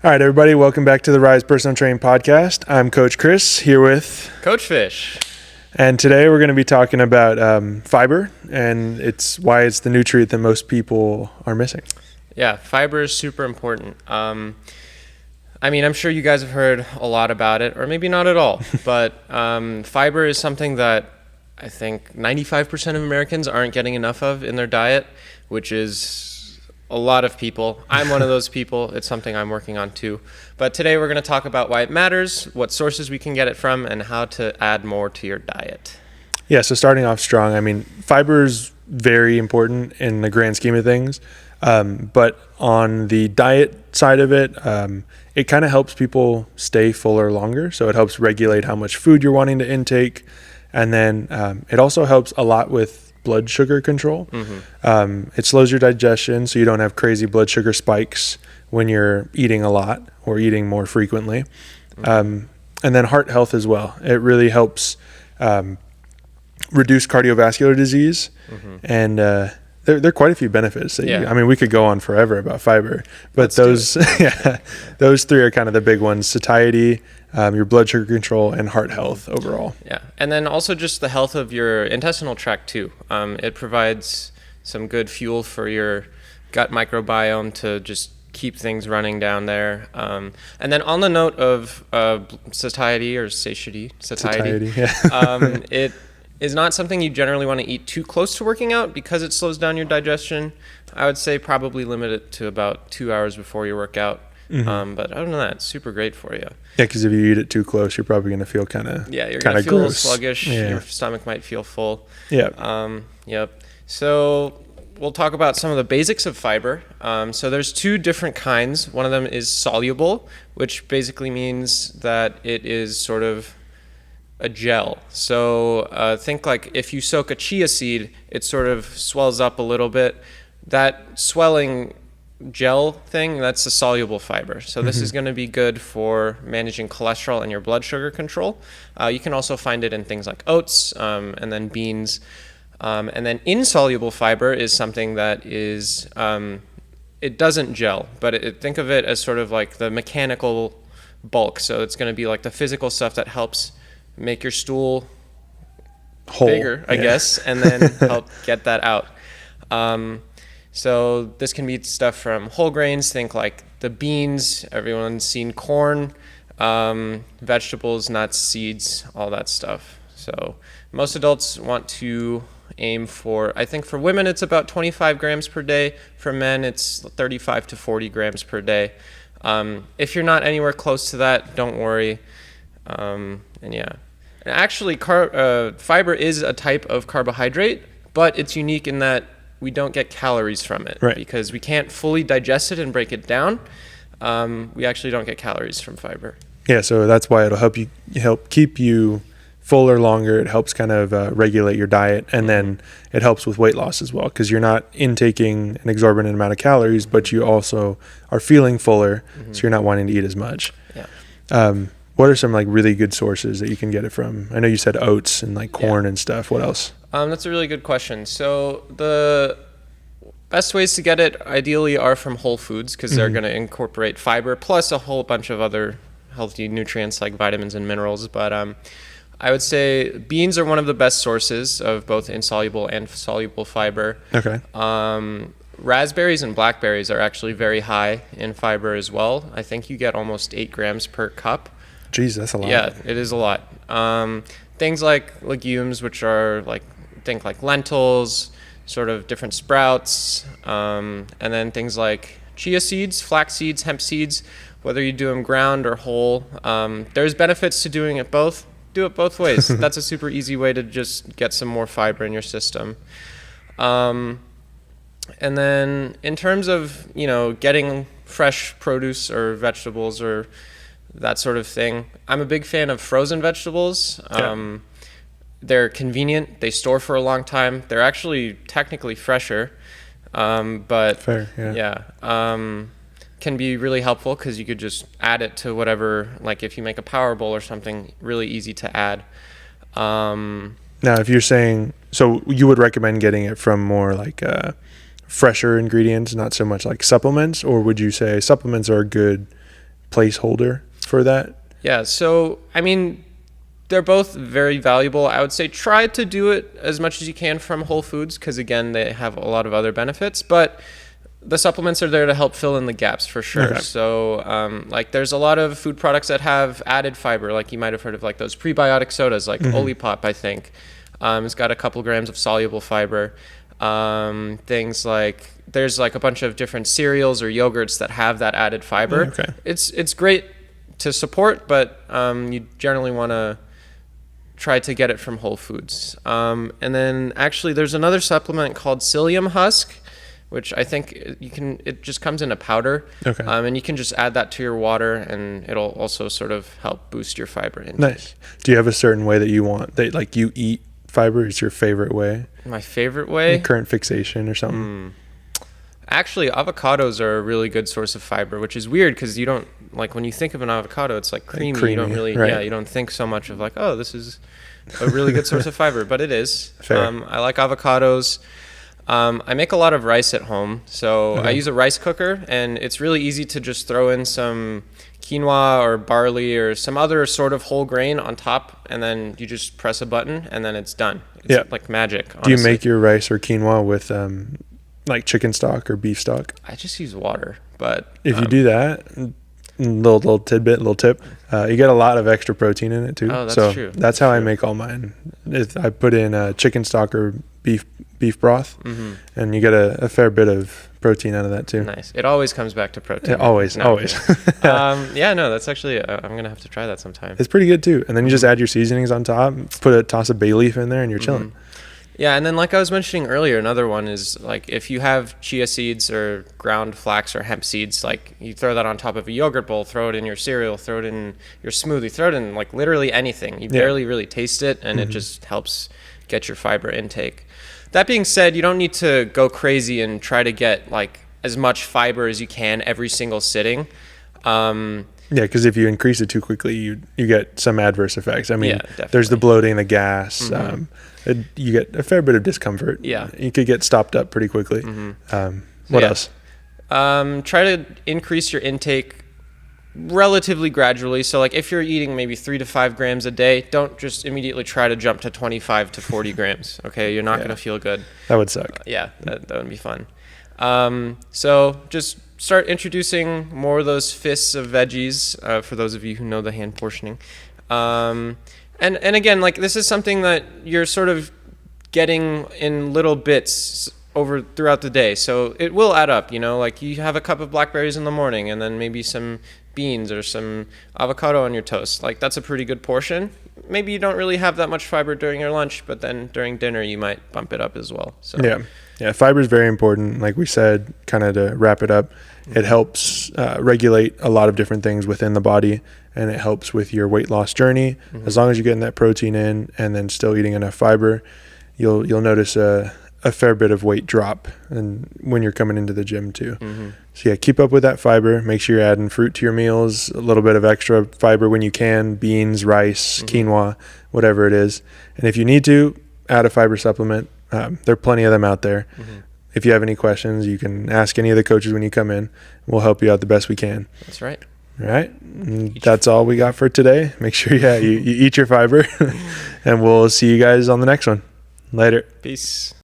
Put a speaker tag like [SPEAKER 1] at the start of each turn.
[SPEAKER 1] All right, everybody, welcome back to the Rise Personal Training Podcast. I'm Coach Chris here with
[SPEAKER 2] Coach Fish.
[SPEAKER 1] and today we're going to be talking about fiber and why it's the nutrient that most people are missing.
[SPEAKER 2] Yeah, fiber is super important. I'm sure you guys have heard a lot about it, or maybe not at all, but fiber is something that I think 95% of Americans aren't getting enough of in their diet, which is a lot of people. I'm one of those people. It's something I'm working on too. But today we're going to talk about why it matters, what sources we can get it from, and how to add more to your diet.
[SPEAKER 1] Yeah, so starting off strong, fiber is very important in the grand scheme of things. But on the diet side of it, it kind of helps people stay fuller longer. So it helps regulate how much food you're wanting to intake. And then it also helps a lot with blood sugar control. It slows your digestion so you don't have crazy blood sugar spikes when you're eating a lot or eating more frequently. And then heart health as well. It really helps reduce cardiovascular disease. And there are quite a few benefits. We could go on forever about fiber, but those three are kind of the big ones: satiety, your blood sugar control, and heart health overall.
[SPEAKER 2] Yeah, and then also just the health of your intestinal tract too. It provides some good fuel for your gut microbiome to just keep things running down there. And then on the note of satiety or satiety, it is not something you generally want to eat too close to working out because it slows down your digestion. I would say probably limit it to about 2 hours before your workout. But other than that, it's super great for you.
[SPEAKER 1] Yeah, because if you eat it too close, you're probably going to feel kind of
[SPEAKER 2] you're going to feel a little sluggish.
[SPEAKER 1] Yeah.
[SPEAKER 2] Your stomach might feel full.
[SPEAKER 1] Yeah.
[SPEAKER 2] Yep. So we'll talk about some of the basics of fiber. So there's two different kinds. One of them is soluble, which basically means that it is sort of a gel. So think like if you soak a chia seed, it sort of swells up a little bit. That swelling gel thing, that's a soluble fiber. So this is going to be good for managing cholesterol and your blood sugar control. You can also find it in things like oats and then beans. And then insoluble fiber is something that is, it doesn't gel, but think of it as sort of like the mechanical bulk. So it's going to be like the physical stuff that helps make your stool bigger, I guess, and then help get that out. So this can be stuff from whole grains, think like the beans, everyone's seen corn, vegetables, nuts, seeds, all that stuff. So most adults want to aim for, I think for women it's about 25 grams per day. For men it's 35 to 40 grams per day. If you're not anywhere close to that, don't worry. And actually, fiber is a type of carbohydrate, but it's unique in that we don't get calories from it.
[SPEAKER 1] Right.
[SPEAKER 2] Because we can't fully digest it and break it down. We actually don't get calories from fiber.
[SPEAKER 1] Yeah, so that's why it'll help keep you fuller longer. It helps kind of regulate your diet, and then it helps with weight loss as well because you're not intaking an exorbitant amount of calories, but you also are feeling fuller, so you're not wanting to eat as much.
[SPEAKER 2] Yeah.
[SPEAKER 1] What are some like really good sources that you can get it from? I know you said oats and like corn and stuff. What else?
[SPEAKER 2] That's a really good question. So the best ways to get it ideally are from whole foods because they're going to incorporate fiber plus a whole bunch of other healthy nutrients like vitamins and minerals. But I would say beans are one of the best sources of both insoluble and soluble fiber.
[SPEAKER 1] Okay.
[SPEAKER 2] Raspberries and blackberries are actually very high in fiber as well. I think you get almost 8 grams per cup.
[SPEAKER 1] Geez, that's a lot.
[SPEAKER 2] Yeah, it is a lot. Things like legumes, which are think like lentils, sort of different sprouts, and then things like chia seeds, flax seeds, hemp seeds, whether you do them ground or whole. There's benefits to doing it both. Do it both ways. That's a super easy way to just get some more fiber in your system. And then in terms of, getting fresh produce or vegetables or that sort of thing, I'm a big fan of frozen vegetables. They're convenient. They store for a long time. They're actually technically fresher, but
[SPEAKER 1] fair,
[SPEAKER 2] can be really helpful because you could just add it to whatever, like if you make a power bowl or something, really easy to add.
[SPEAKER 1] Now, if you're saying, so you would recommend getting it from more like fresher ingredients, not so much like supplements, or would you say supplements are a good placeholder for that?
[SPEAKER 2] Yeah, so I mean, they're both very valuable. I would say try to do it as much as you can from Whole Foods because, again, they have a lot of other benefits. But the supplements are there to help fill in the gaps for sure.
[SPEAKER 1] Okay.
[SPEAKER 2] So, like, there's a lot of food products that have added fiber. Like, you might have heard of, like, those prebiotic sodas, like Olipop, I think. It's got a couple grams of soluble fiber. Things like there's like a bunch of different cereals or yogurts that have that added fiber.
[SPEAKER 1] Okay.
[SPEAKER 2] It's great to support, but you generally want to try to get it from Whole Foods. And then actually there's another supplement called Psyllium Husk, which I think it just comes in a powder.
[SPEAKER 1] Okay.
[SPEAKER 2] And you can just add that to your water and it'll also sort of help boost your fiber intake.
[SPEAKER 1] Nice. Do you have a certain way that you want that, like, you eat fiber? Is your favorite way?
[SPEAKER 2] My favorite way?
[SPEAKER 1] Current fixation or something?
[SPEAKER 2] Actually, avocados are a really good source of fiber, which is weird because you don't, like, when you think of an avocado, it's like creamy. You don't really,
[SPEAKER 1] right.
[SPEAKER 2] you don't think so much of like, oh, this is a really good source of fiber, but it is.
[SPEAKER 1] Fair.
[SPEAKER 2] I like avocados. I make a lot of rice at home, so I use a rice cooker, and it's really easy to just throw in some quinoa or barley or some other sort of whole grain on top, and then you just press a button, and then it's done. It's like magic, honestly.
[SPEAKER 1] Do you make your rice or quinoa with like chicken stock or beef stock?
[SPEAKER 2] I just use water, but
[SPEAKER 1] If you do that, little tip, you get a lot of extra protein in it too.
[SPEAKER 2] Oh, that's
[SPEAKER 1] so
[SPEAKER 2] true.
[SPEAKER 1] That's how I make all mine. I put in chicken stock or beef broth, and you get a fair bit of protein out of that too.
[SPEAKER 2] Nice. It always comes back to protein.
[SPEAKER 1] Always.
[SPEAKER 2] Yeah, no, that's actually, I'm going to have to try that sometime.
[SPEAKER 1] It's pretty good too. And then you just add your seasonings on top, put a toss of bay leaf in there, and you're chilling.
[SPEAKER 2] Yeah, and then like I was mentioning earlier, another one is like if you have chia seeds or ground flax or hemp seeds, like you throw that on top of a yogurt bowl, throw it in your cereal, throw it in your smoothie, throw it in like literally anything. You barely really taste it, and it just helps get your fiber intake. That being said, you don't need to go crazy and try to get like as much fiber as you can every single sitting.
[SPEAKER 1] Yeah, because if you increase it too quickly, you get some adverse effects. I mean,
[SPEAKER 2] definitely.
[SPEAKER 1] there's the bloating, the gas. You get a fair bit of discomfort.
[SPEAKER 2] Yeah.
[SPEAKER 1] You could get stopped up pretty quickly. What else?
[SPEAKER 2] Try to increase your intake relatively gradually. So like if you're eating maybe 3 to 5 grams a day, don't just immediately try to jump to 25 to 40 grams. Okay, you're not going to feel good.
[SPEAKER 1] That would suck.
[SPEAKER 2] Yeah, that wouldn't be fun. So just start introducing more of those fists of veggies for those of you who know the hand portioning. And again, like this is something that you're sort of getting in little bits over throughout the day. So it will add up, you know, like you have a cup of blackberries in the morning and then maybe some beans or some avocado on your toast. Like that's a pretty good portion. Maybe you don't really have that much fiber during your lunch, but then during dinner you might bump it up as well. So
[SPEAKER 1] Yeah, fiber is very important. Like we said, kind of to wrap it up, it helps regulate a lot of different things within the body, and it helps with your weight loss journey. As long as you're getting that protein in and then still eating enough fiber, you'll notice a fair bit of weight drop and when you're coming into the gym too. So yeah, keep up with that fiber. Make sure you're adding fruit to your meals, a little bit of extra fiber when you can, beans, rice, quinoa, whatever it is. And if you need to, add a fiber supplement. There are plenty of them out there. If you have any questions, you can ask any of the coaches when you come in. We'll help you out the best we can.
[SPEAKER 2] That's right.
[SPEAKER 1] All right. That's all we got for today. Make sure you eat your fiber, and we'll see you guys on the next one. Later.
[SPEAKER 2] Peace.